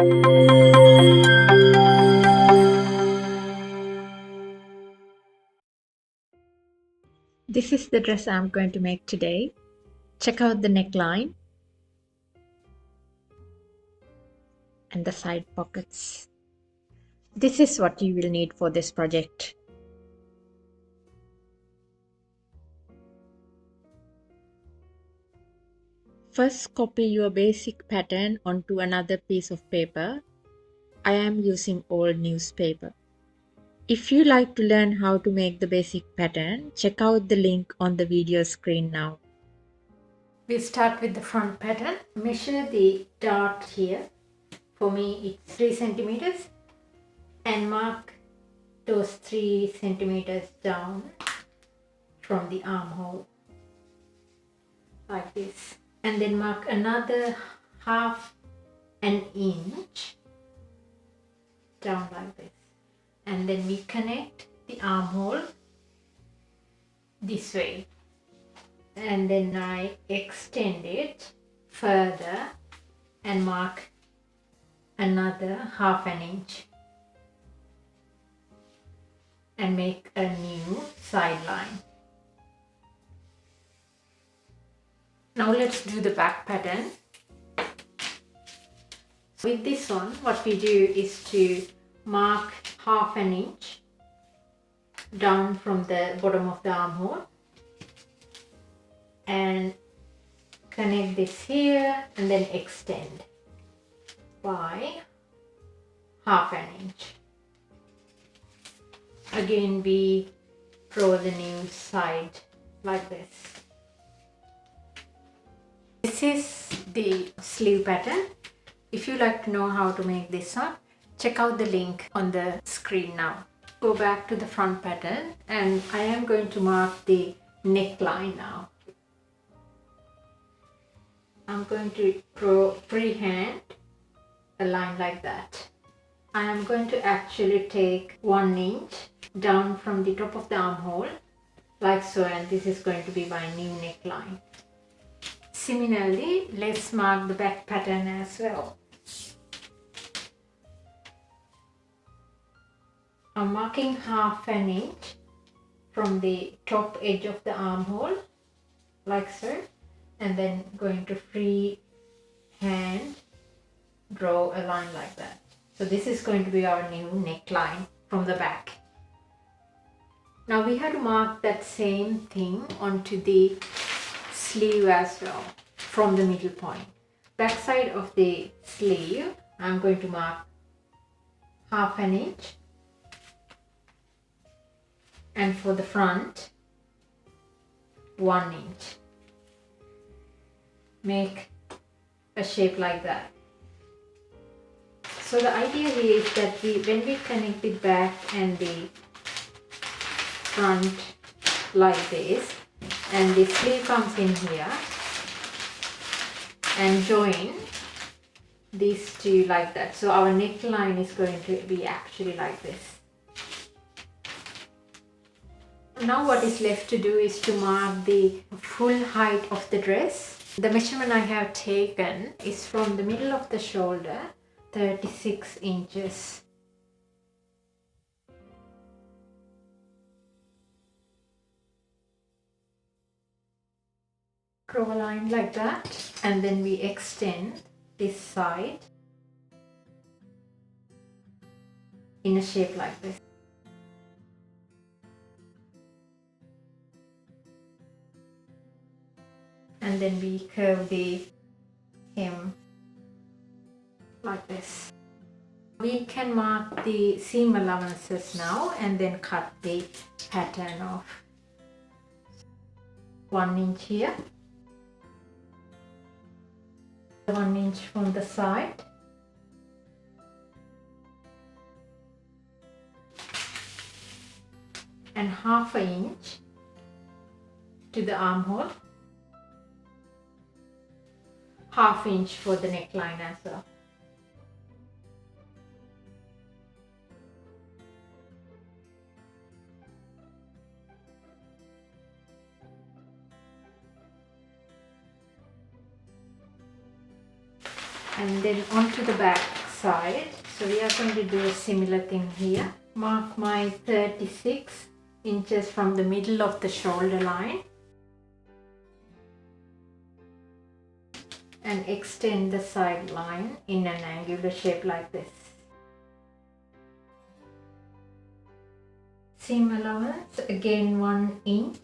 This is the dress I'm going to make today. Check out the neckline and the side pockets. This is what you will need for this project. First, copy your basic pattern onto another piece of paper. I am using old newspaper. If you like to learn how to make the basic pattern, check out the link on the video screen now. We'll start with the front pattern. Measure the dart here. For me it's 3 centimeters and mark those 3 centimeters down from the armhole like this, and then mark another half an inch down like this, and then we connect the armhole this way, and then I extend it further and mark another half an inch and make a new side line. Now let's do the back pattern. With this one, what we do is to mark half an inch down from the bottom of the armhole and connect this here and then extend by half an inch. Again we draw the new side like this. This is the sleeve pattern. If you like to know how to make this one, check out the link on the screen now. Go back to the front pattern and I am going to mark the neckline now. I'm going to draw freehand a line like that. I am going to actually take 1 inch down from the top of the armhole like so, and this is going to be my new neckline. Similarly, let's mark the back pattern as well. I'm marking half an inch from the top edge of the armhole like so, and then going to free hand draw a line like that. So this is going to be our new neckline from the back. Now we have to mark that same thing onto the sleeve as well from the middle point. Back side of the sleeve, I'm going to mark half an inch, and for the front 1 inch. Make a shape like that. So the idea here is that when we connect the back and the front like this, and the sleeve comes in here and join these two like that. So our neckline is going to be actually like this. Now what is left to do is to mark the full height of the dress. The measurement I have taken is from the middle of the shoulder, 36 inches. Draw a line like that, and then we extend this side in a shape like this. And then we curve the hem like this. We can mark the seam allowances now and then cut the pattern off. 1 inch here, 1 inch from the side, and half an inch to the armhole, half inch for the neckline as well. And then onto the back side. So we are going to do a similar thing here. Mark my 36 inches from the middle of the shoulder line and extend the side line in an angular shape like this. Seam allowance again 1 inch.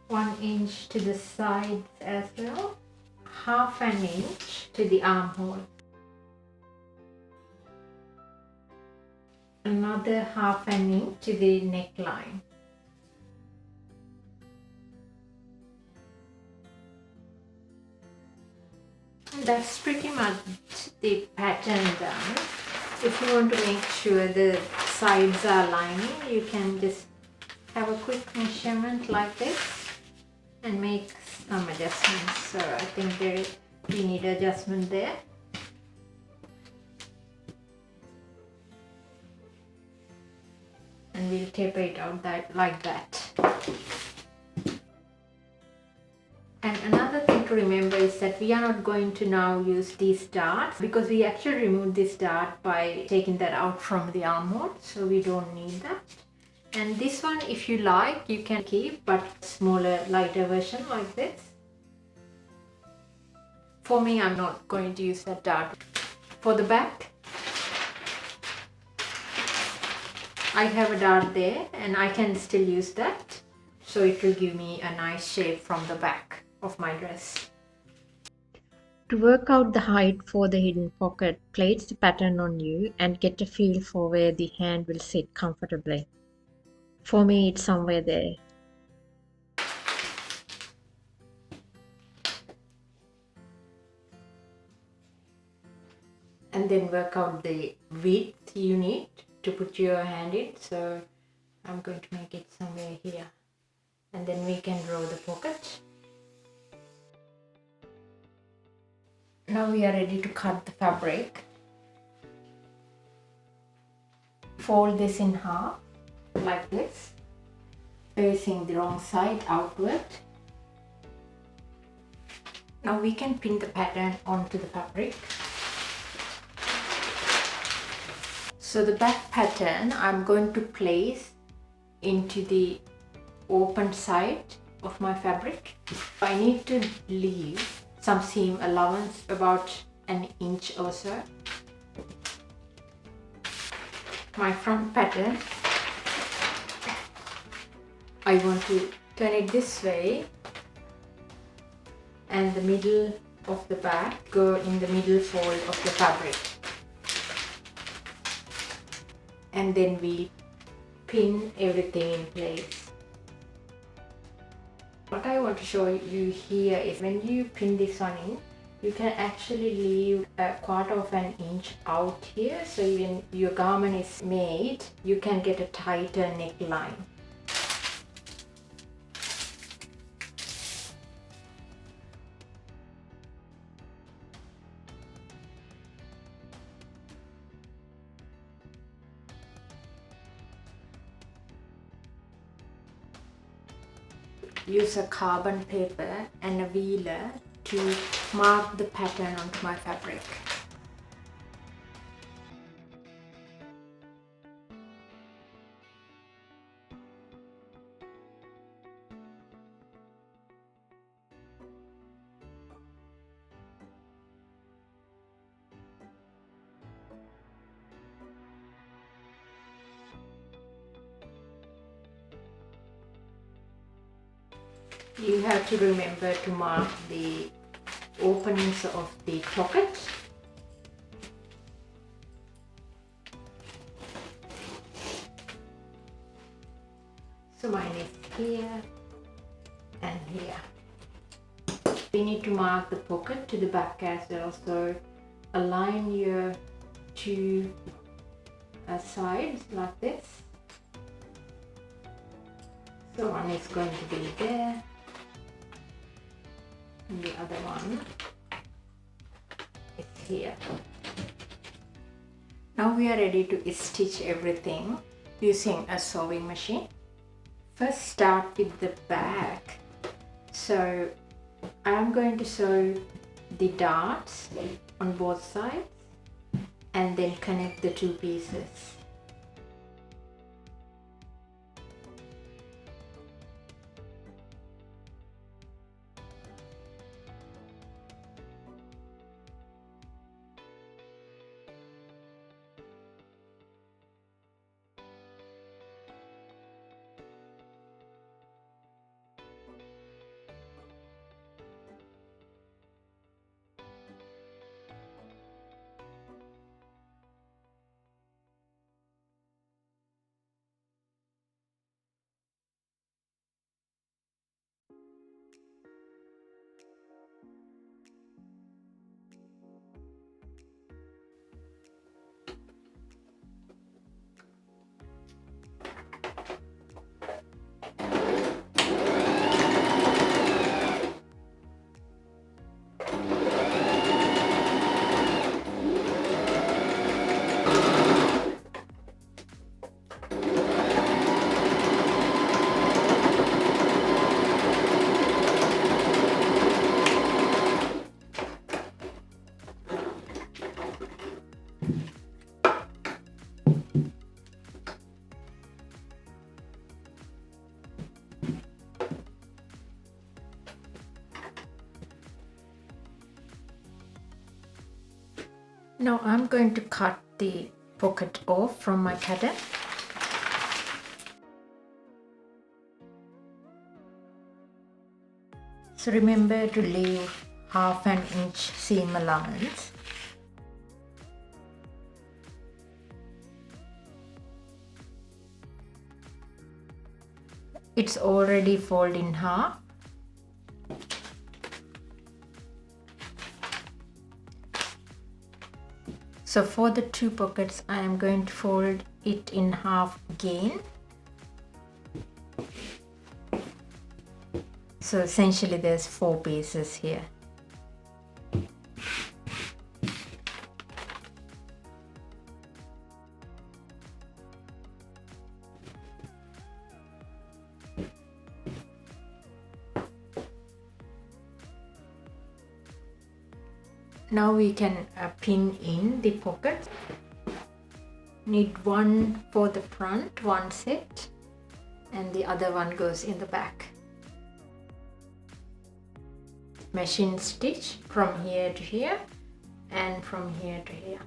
1 inch to the sides as well. Half an inch to the armhole. Another half an inch to the neckline. And that's pretty much the pattern done. If you want to make sure the sides are lining, you can just have a quick measurement like this and make some adjustments. So I think we need adjustment there. And we'll taper it out like that. And another thing to remember is that we are not going to now use these darts because we actually removed this dart by taking that out from the armhole, so we don't need that. And this one, if you like, you can keep, but smaller, lighter version like this. For me, I'm not going to use that dart. For the back, I have a dart there and I can still use that, so it will give me a nice shape from the back of my dress. To work out the height for the hidden pocket, place the pattern on you and get a feel for where the hand will sit comfortably. For me, it's somewhere there. And then work out the width you need to put your hand in. So I'm going to make it somewhere here. And then we can draw the pocket. Now we are ready to cut the fabric. Fold this in half like this, facing the wrong side outward. Now we can pin the pattern onto the fabric. So the back pattern I'm going to place into the open side of my fabric. I need to leave some seam allowance, about an inch or so. My front pattern, I want to turn it this way and the middle of the back go in the middle fold of the fabric. And then we pin everything in place. What I want to show you here is when you pin this one in, you can actually leave a 1/4 of an inch out here, so when your garment is made, you can get a tighter neckline. Use a carbon paper and a wheeler to mark the pattern onto my fabric. You have to remember to mark the openings of the pocket. So mine is here and here. We need to mark the pocket to the back as well, so align your two sides like this. So one is going to be there and the other one is here. Now we are ready to stitch everything using a sewing machine. First start with the back. So I'm going to sew the darts on both sides and then connect the two pieces. Now I'm going to cut the pocket off from my cutter. So remember to leave 1/2 inch seam allowance. It's already folded in half. So for the two pockets, I am going to fold it in half again. So essentially there's 4 pieces here. Now we can pin in the pockets. Need one for the front, one set, and the other one goes in the back. Machine stitch from here to here and from here to here.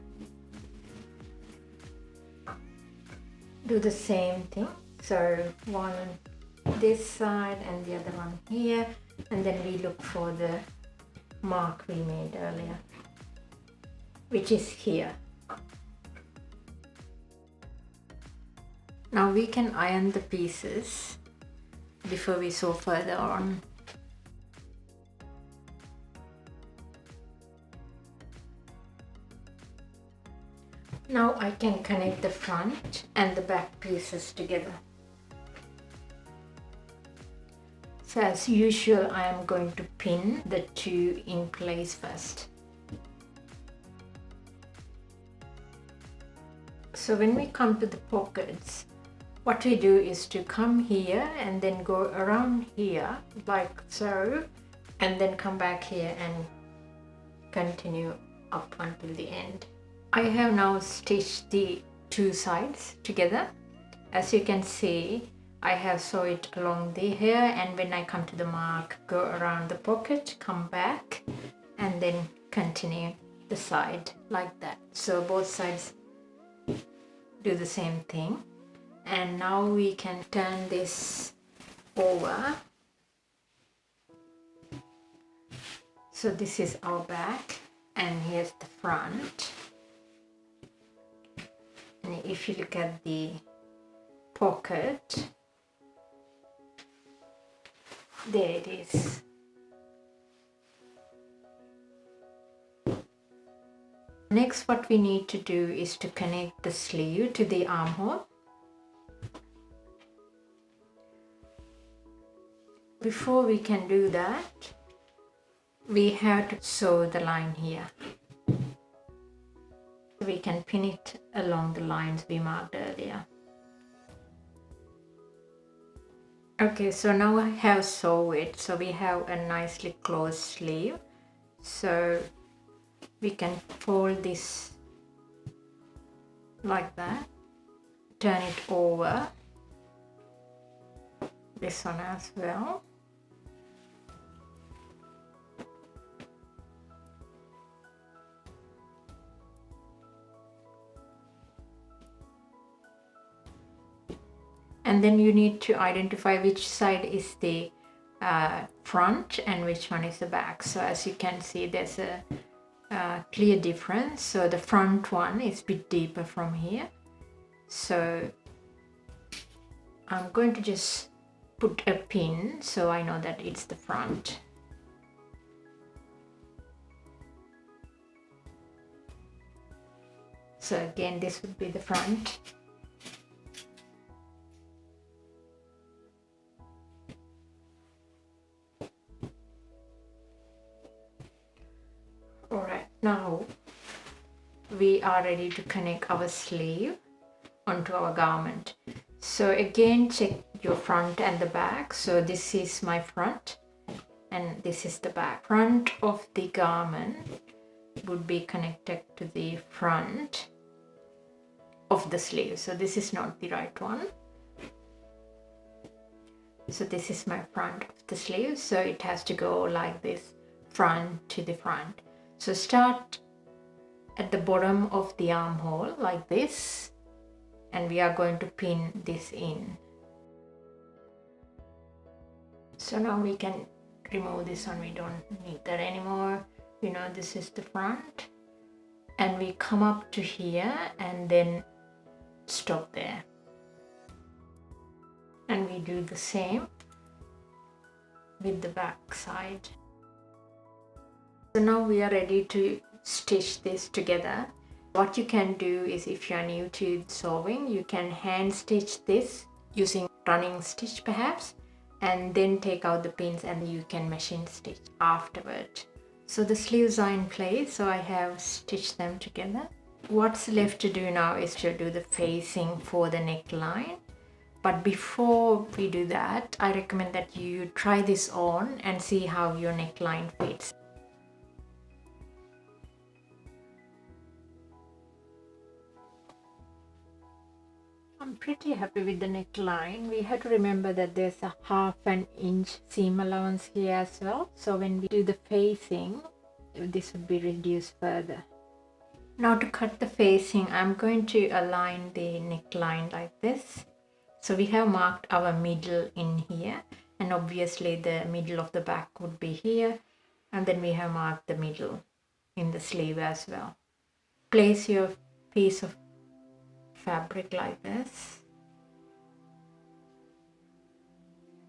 Do the same thing. So one on this side and the other one here, and then we look for the mark we made earlier, which is here. Now we can iron the pieces before we sew further on. Now I can connect the front and the back pieces together. So as usual, I am going to pin the two in place first. So when we come to the pockets, what we do is to come here and then go around here like so, and then come back here and continue up until the end. I have now stitched the two sides together. As you can see, I have sewed it along the here, and when I come to the mark, go around the pocket, come back, and then continue the side like that. So both sides do the same thing. And now we can turn this over. So this is our back and here's the front. And if you look at the pocket, there it is. Next, what we need to do is to connect the sleeve to the armhole. Before we can do that, we have to sew the line here. We can pin it along the lines we marked earlier. Okay, so now I have sewed it, so we have a nicely closed sleeve. So we can fold this like that, turn it over, this one as well. And then you need to identify which side is the front and which one is the back. So as you can see, there's a clear difference. So the front one is a bit deeper from here. So I'm going to just put a pin so I know that it's the front. So again, this would be the front. Alright, now we are ready to connect our sleeve onto our garment. So again, check your front and the back. So this is my front and this is the back. Front of the garment would be connected to the front of the sleeve. So this is not the right one. So this is my front of the sleeve. So it has to go like this, front to the front. So start at the bottom of the armhole like this, and we are going to pin this in. So now we can remove this one, we don't need that anymore. You know, this is the front, and we come up to here and then stop there. And we do the same with the back side. So now we are ready to stitch this together. What you can do is, if you are new to sewing, you can hand stitch this using running stitch perhaps, and then take out the pins and you can machine stitch afterward. So the sleeves are in place, so I have stitched them together. What's left to do now is to do the facing for the neckline. But before we do that, I recommend that you try this on and see how your neckline fits. I'm pretty happy with the neckline. We have to remember that there's a 1/2 inch seam allowance here as well. So when we do the facing, this would be reduced further. Now to cut the facing, I'm going to align the neckline like this. So we have marked our middle in here, and obviously the middle of the back would be here, and then we have marked the middle in the sleeve as well. Place your piece of fabric like this.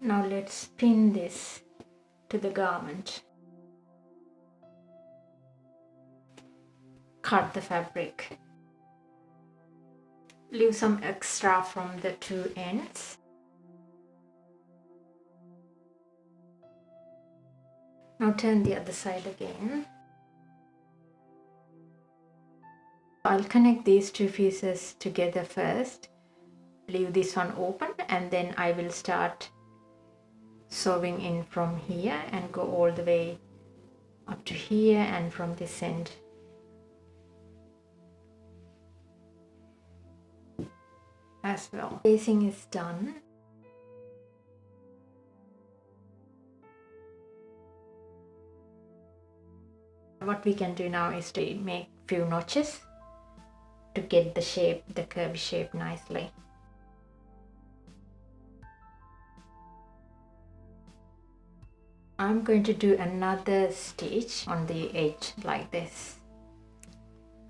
Now let's pin this to the garment. Cut the fabric. Leave some extra from the two ends. Now turn the other side again. I'll connect these two pieces together first. Leave this one open, and then I will start sewing in from here and go all the way up to here and from this end. As well. Facing is done. What we can do now is to make few notches to get the shape, the curvy shape nicely. I'm going to do another stitch on the edge like this.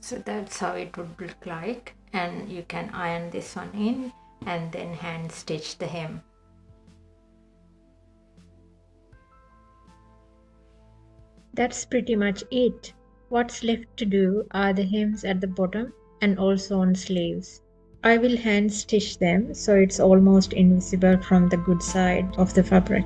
So that's how it would look like, and you can iron this one in and then hand stitch the hem. That's pretty much it. What's left to do are the hems at the bottom and also on sleeves. I will hand stitch them so it's almost invisible from the good side of the fabric.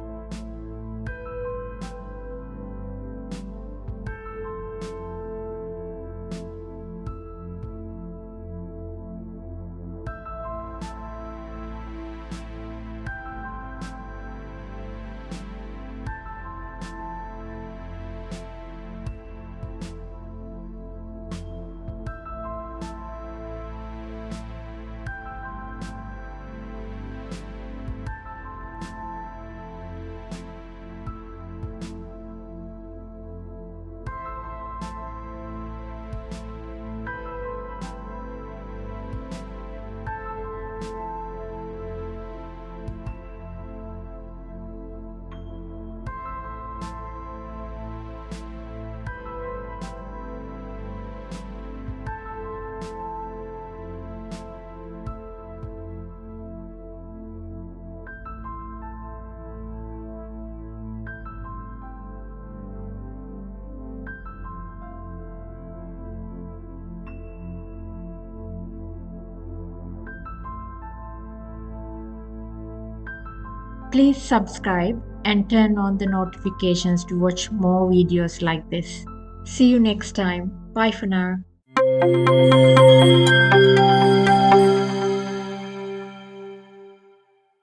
Please subscribe and turn on the notifications to watch more videos like this. See you next time. Bye for now.